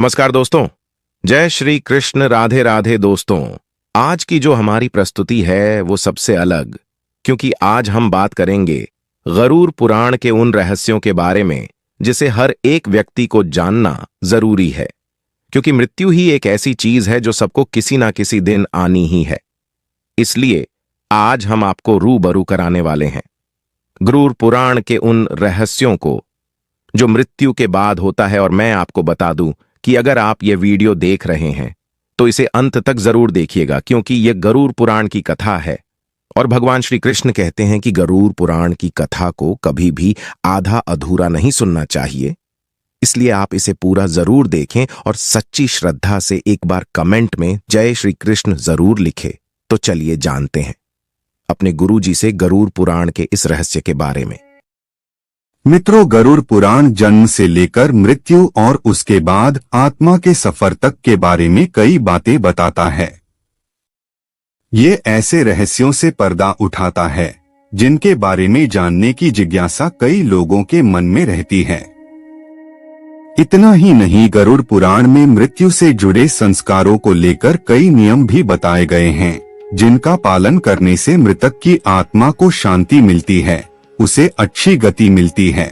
नमस्कार दोस्तों, जय श्री कृष्ण, राधे राधे दोस्तों। आज की जो हमारी प्रस्तुति है वो सबसे अलग, क्योंकि आज हम बात करेंगे गरुड़ पुराण के उन रहस्यों के बारे में जिसे हर एक व्यक्ति को जानना जरूरी है, क्योंकि मृत्यु ही एक ऐसी चीज है जो सबको किसी ना किसी दिन आनी ही है। इसलिए आज हम आपको रूबरू कराने वाले हैं गरुड़ पुराण के उन रहस्यों को जो मृत्यु के बाद होता है। और मैं आपको बता दूं कि अगर आप ये वीडियो देख रहे हैं तो इसे अंत तक जरूर देखिएगा, क्योंकि यह गरुड़ पुराण की कथा है। और भगवान श्री कृष्ण कहते हैं कि गरुड़ पुराण की कथा को कभी भी आधा अधूरा नहीं सुनना चाहिए। इसलिए आप इसे पूरा जरूर देखें और सच्ची श्रद्धा से एक बार कमेंट में जय श्री कृष्ण जरूर लिखें। तो चलिए जानते हैं अपने गुरुजी से गरुड़ पुराण के इस रहस्य के बारे में। मित्रों, गरुड़ पुराण जन्म से लेकर मृत्यु और उसके बाद आत्मा के सफर तक के बारे में कई बातें बताता है। ये ऐसे रहस्यों से पर्दा उठाता है जिनके बारे में जानने की जिज्ञासा कई लोगों के मन में रहती है। इतना ही नहीं, गरुड़ पुराण में मृत्यु से जुड़े संस्कारों को लेकर कई नियम भी बताए गए हैं, जिनका पालन करने से मृतक की आत्मा को शांति मिलती है, उसे अच्छी गति मिलती है।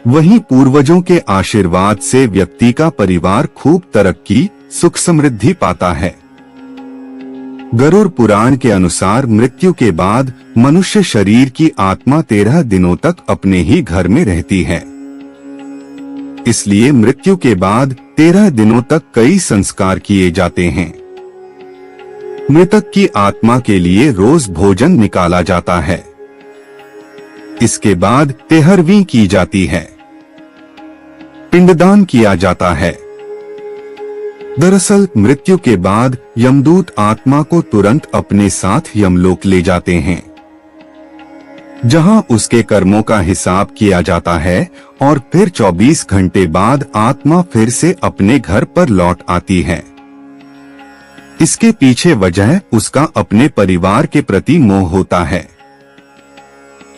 वहीं पूर्वजों के आशीर्वाद से व्यक्ति का परिवार खूब तरक्की, सुख समृद्धि पाता है। गरुड़ पुराण के अनुसार मृत्यु के बाद मनुष्य शरीर की आत्मा 13 दिनों तक अपने ही घर में रहती है। इसलिए मृत्यु के बाद 13 दिनों तक कई संस्कार किए जाते हैं। मृतक की आत्मा के लिए रोज भोजन निकाला जाता है। इसके बाद 13वीं की जाती है, पिंडदान किया जाता है। दरअसल मृत्यु के बाद यमदूत आत्मा को तुरंत अपने साथ यमलोक ले जाते हैं, जहां उसके कर्मों का हिसाब किया जाता है और फिर 24 घंटे बाद आत्मा फिर से अपने घर पर लौट आती है। इसके पीछे वजह उसका अपने परिवार के प्रति मोह होता है।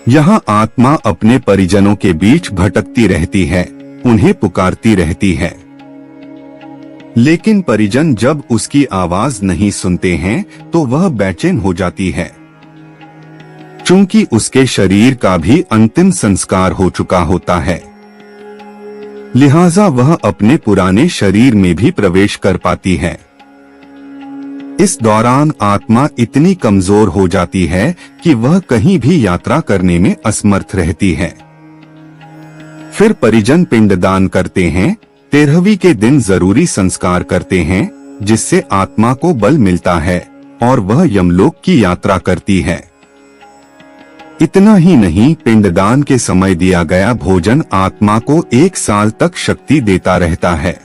यहाँ आत्मा अपने परिजनों के बीच भटकती रहती है, उन्हें पुकारती रहती है, लेकिन परिजन जब उसकी आवाज नहीं सुनते हैं तो वह बेचैन हो जाती है। चूंकि उसके शरीर का भी अंतिम संस्कार हो चुका होता है, लिहाजा वह अपने पुराने शरीर में भी प्रवेश कर पाती है। इस दौरान आत्मा इतनी कमजोर हो जाती है कि वह कहीं भी यात्रा करने में असमर्थ रहती है। फिर परिजन पिंडदान करते हैं, 13वीं के दिन जरूरी संस्कार करते हैं, जिससे आत्मा को बल मिलता है और वह यमलोक की यात्रा करती है। इतना ही नहीं, पिंडदान के समय दिया गया भोजन आत्मा को 1 साल तक शक्ति देता रहता है।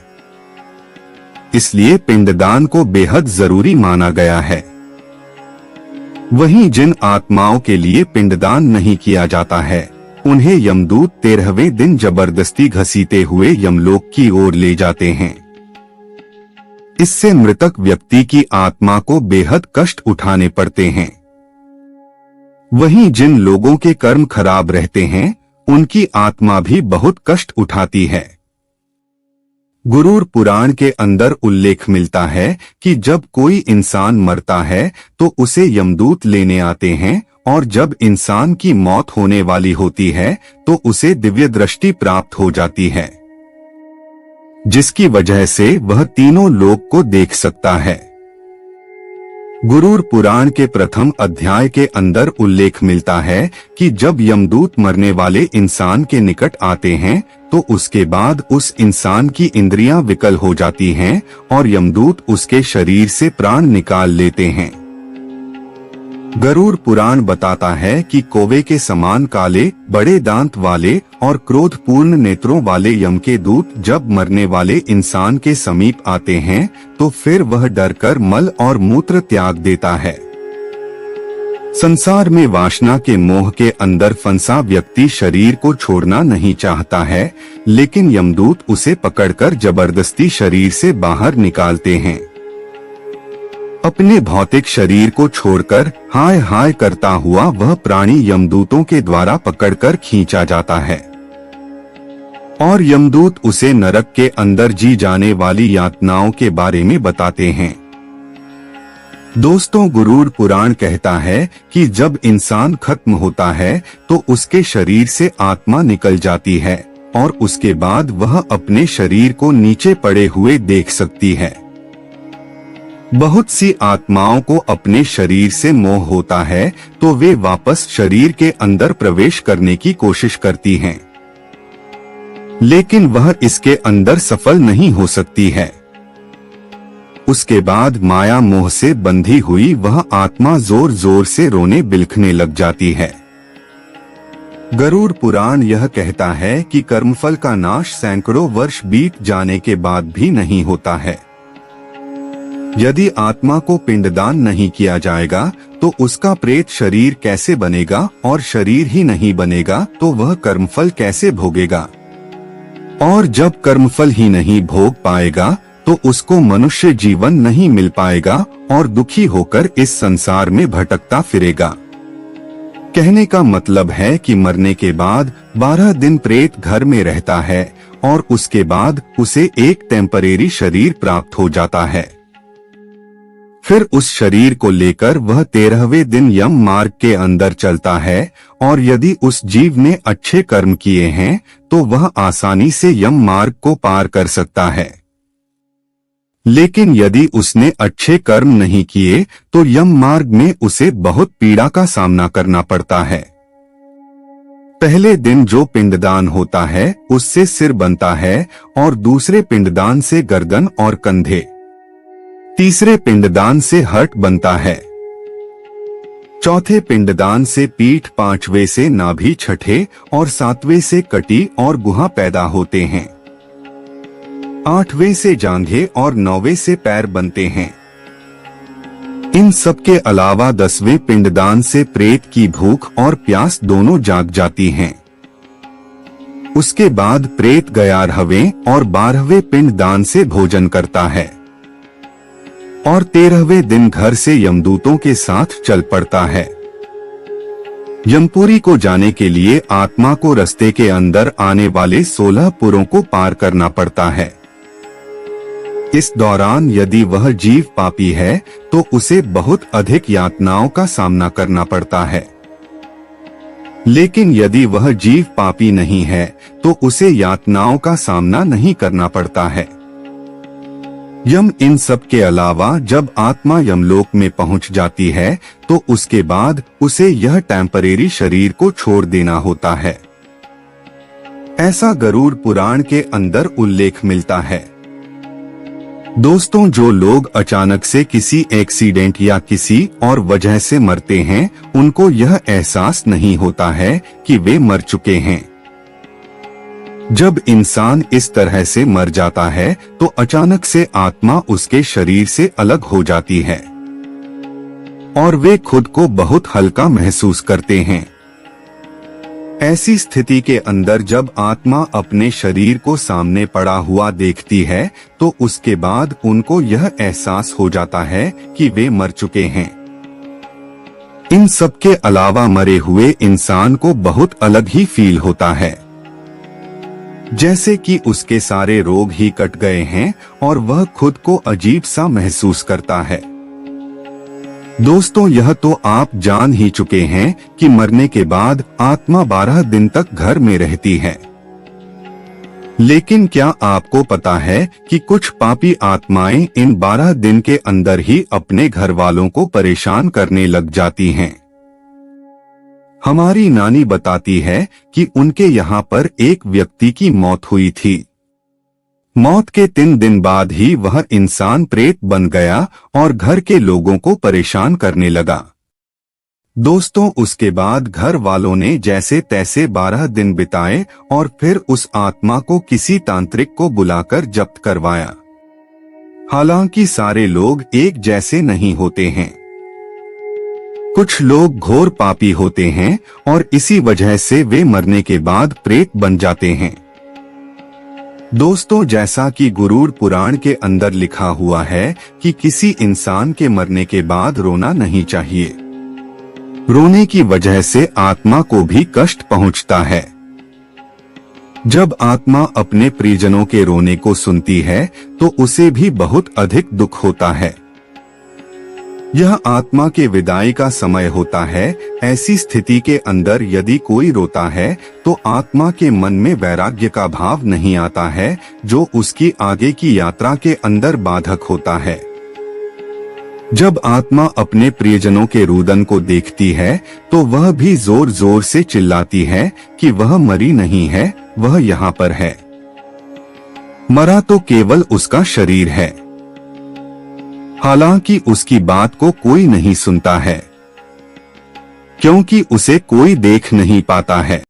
इसलिए पिंडदान को बेहद जरूरी माना गया है। वहीं जिन आत्माओं के लिए पिंडदान नहीं किया जाता है, उन्हें यमदूत 13वें दिन जबरदस्ती घसीटे हुए यमलोक की ओर ले जाते हैं। इससे मृतक व्यक्ति की आत्मा को बेहद कष्ट उठाने पड़ते हैं। वहीं जिन लोगों के कर्म खराब रहते हैं, उनकी आत्मा भी बहुत कष्ट उठाती है। गरुड़ पुराण के अंदर उल्लेख मिलता है कि जब कोई इंसान मरता है तो उसे यमदूत लेने आते हैं, और जब इंसान की मौत होने वाली होती है तो उसे दिव्य दृष्टि प्राप्त हो जाती है, जिसकी वजह से वह तीनों लोक को देख सकता है। गरुड़ पुराण के प्रथम अध्याय के अंदर उल्लेख मिलता है कि जब यमदूत मरने वाले इंसान के निकट आते हैं तो उसके बाद उस इंसान की इंद्रियां विकल हो जाती हैं और यमदूत उसके शरीर से प्राण निकाल लेते हैं। गरुड़ पुराण बताता है कि कौवे के समान काले, बड़े दांत वाले और क्रोधपूर्ण नेत्रों वाले यम के दूत जब मरने वाले इंसान के समीप आते हैं तो फिर वह डरकर मल और मूत्र त्याग देता है। संसार में वासना के मोह के अंदर फंसा व्यक्ति शरीर को छोड़ना नहीं चाहता है, लेकिन यमदूत उसे पकड़कर जबरदस्ती शरीर से बाहर निकालते हैं। अपने भौतिक शरीर को छोड़कर हाय हाय करता हुआ वह प्राणी यमदूतों के द्वारा पकड़कर खींचा जाता है। और यमदूत उसे नरक के अंदर जी जाने वाली यातनाओं के बारे में बताते हैं। दोस्तों, गरुड़ पुराण कहता है कि जब इंसान खत्म होता है तो उसके शरीर से आत्मा निकल जाती है और उसके बाद वह अपने शरीर को नीचे पड़े हुए देख सकती है। बहुत सी आत्माओं को अपने शरीर से मोह होता है तो वे वापस शरीर के अंदर प्रवेश करने की कोशिश करती हैं, लेकिन वह इसके अंदर सफल नहीं हो सकती है। उसके बाद माया मोह से बंधी हुई वह आत्मा जोर जोर से रोने बिलखने लग जाती है। गरुड़ पुराण यह कहता है कि कर्मफल का नाश सैकड़ों वर्ष बीत जाने के बाद भी नहीं होता है। यदि आत्मा को पिंडदान नहीं किया जाएगा तो उसका प्रेत शरीर कैसे बनेगा, और शरीर ही नहीं बनेगा तो वह कर्मफल कैसे भोगेगा। और जब कर्मफल ही नहीं भोग पाएगा तो उसको मनुष्य जीवन नहीं मिल पाएगा और दुखी होकर इस संसार में भटकता फिरेगा। कहने का मतलब है कि मरने के बाद 12 दिन प्रेत घर में रहता है और उसके बाद उसे एक टेम्परेरी शरीर प्राप्त हो जाता है। फिर उस शरीर को लेकर वह 13वें दिन यम मार्ग के अंदर चलता है, और यदि उस जीव ने अच्छे कर्म किए हैं तो वह आसानी से यम मार्ग को पार कर सकता है। लेकिन यदि उसने अच्छे कर्म नहीं किए तो यम मार्ग में उसे बहुत पीड़ा का सामना करना पड़ता है। पहले दिन जो पिंडदान होता है उससे सिर बनता है और दूसरे पिंडदान से गर्दन और कंधे, तीसरे पिंडदान से हट बनता है, चौथे पिंडदान से पीठ, 5वें से नाभि, छठे और 7वें से कटी और गुहा पैदा होते हैं, 8वें से जांघें और 9वें से पैर बनते हैं। इन सब के अलावा 10वें पिंडदान से प्रेत की भूख और प्यास दोनों जाग जाती हैं। उसके बाद प्रेत 11वें और 12वें पिंडदान से भोजन करता है और 13वें दिन घर से यमदूतों के साथ चल पड़ता है। यमपुरी को जाने के लिए आत्मा को रास्ते के अंदर आने वाले 16 पुरों को पार करना पड़ता है। इस दौरान यदि वह जीव पापी है तो उसे बहुत अधिक यातनाओं का सामना करना पड़ता है, लेकिन यदि वह जीव पापी नहीं है तो उसे यातनाओं का सामना नहीं करना पड़ता है। यम इन सब के अलावा जब आत्मा यमलोक में पहुंच जाती है तो उसके बाद उसे यह टेम्परेरी शरीर को छोड़ देना होता है। ऐसा गरुड़ पुराण के अंदर उल्लेख मिलता है। दोस्तों, जो लोग अचानक से किसी एक्सीडेंट या किसी और वजह से मरते हैं उनको यह एहसास नहीं होता है कि वे मर चुके हैं। जब इंसान इस तरह से मर जाता है तो अचानक से आत्मा उसके शरीर से अलग हो जाती है और वे खुद को बहुत हल्का महसूस करते हैं। ऐसी स्थिति के अंदर जब आत्मा अपने शरीर को सामने पड़ा हुआ देखती है तो उसके बाद उनको यह एहसास हो जाता है कि वे मर चुके हैं। इन सब के अलावा मरे हुए इंसान को बहुत अलग ही फील होता है, जैसे कि उसके सारे रोग ही कट गए हैं और वह खुद को अजीब सा महसूस करता है। दोस्तों, यह तो आप जान ही चुके हैं कि मरने के बाद आत्मा 12 दिन तक घर में रहती है, लेकिन क्या आपको पता है कि कुछ पापी आत्माएं इन 12 दिन के अंदर ही अपने घर वालों को परेशान करने लग जाती हैं। हमारी नानी बताती है कि उनके यहाँ पर एक व्यक्ति की मौत हुई थी। मौत के 3 दिन बाद ही वह इंसान प्रेत बन गया और घर के लोगों को परेशान करने लगा। दोस्तों, उसके बाद घर वालों ने जैसे तैसे 12 दिन बिताए और फिर उस आत्मा को किसी तांत्रिक को बुलाकर जब्त करवाया। हालांकि सारे लोग एक जैसे नहीं होते हैं, कुछ लोग घोर पापी होते हैं और इसी वजह से वे मरने के बाद प्रेत बन जाते हैं। दोस्तों, जैसा कि गरुड़ पुराण के अंदर लिखा हुआ है कि किसी इंसान के मरने के बाद रोना नहीं चाहिए। रोने की वजह से आत्मा को भी कष्ट पहुंचता है। जब आत्मा अपने प्रियजनों के रोने को सुनती है तो उसे भी बहुत अधिक दुख होता है। यह आत्मा के विदाई का समय होता है। ऐसी स्थिति के अंदर यदि कोई रोता है तो आत्मा के मन में वैराग्य का भाव नहीं आता है, जो उसकी आगे की यात्रा के अंदर बाधक होता है। जब आत्मा अपने प्रियजनों के रुदन को देखती है तो वह भी जोर जोर से चिल्लाती है कि वह मरी नहीं है, वह यहाँ पर है। मरा तो केवल उसका शरीर है। हालांकि उसकी बात को कोई नहीं सुनता है, क्योंकि उसे कोई देख नहीं पाता है।